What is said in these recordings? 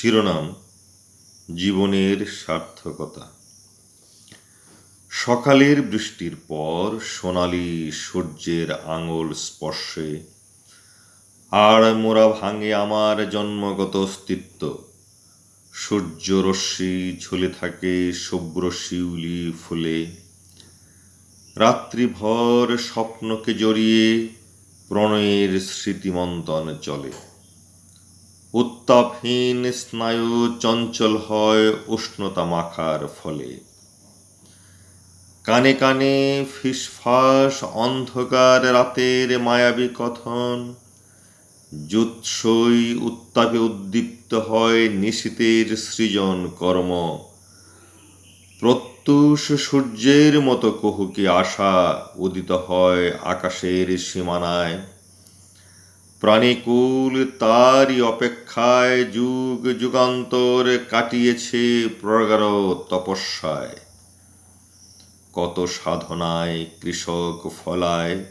শিরোনাম: জীবনের সার্থকতা। সকালের বৃষ্টির পর সোনালি সূর্যের আঙুল স্পর্শে আড়মোড়া ভাঙে আমার জন্মগত অস্তিত্ব। সূর্যরশ্মি ঝুলে থাকে শুভ্র শিউলি ফুলে। রাত্রিভর স্বপ্নকে জড়িয়ে প্রণয়ের স্মৃতিমন্থন চলে। উত্তাপহীন স্নায়ু চঞ্চল হয় উষ্ণতা মাখার ফলে। কানে কানে ফিসফাস অন্ধকার রাতের মায়াবী কথন। জুৎসই উত্তাপে উদ্দীপ্ত হয় নিশীথের সৃজন কর্ম। প্রত্যুষ সূর্যের মতো কুহুকে আশা উদিত হয় আকাশের সীমানায়। প্রাণীকুল তারই অপেক্ষায় যুগ যুগান্তর কাটিয়েছে প্রগাঢ় তপস্যায়। কত সাধনায় কৃষক ফলায়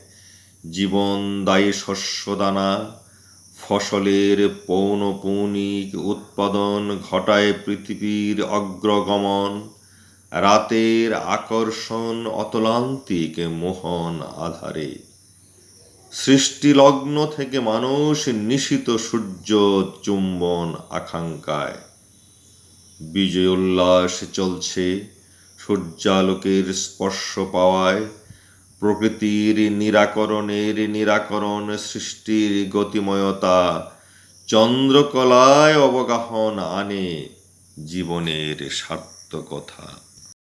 জীবনদায়ী শস্যদানা। ফসলের পৌনঃপুনিক উৎপাদন ঘটায় পৃথিবীর অগ্রগমন। রাতের আকর্ষণ অতলান্তিক মোহন আধারে। সৃষ্টিলগ্ন থেকে মানুষ নিশীথ সূর্য চুম্বন আকাঙ্ক্ষায়। বিজয় উল্লাস চলছে সূর্যালোকের স্পর্শ পাওয়ায়। প্রকৃতির নিরাকরণের নিরাকরণ সৃষ্টির গতিময়তা। চন্দ্রকলায় অবগাহন আনে জীবনের সার্থকতা।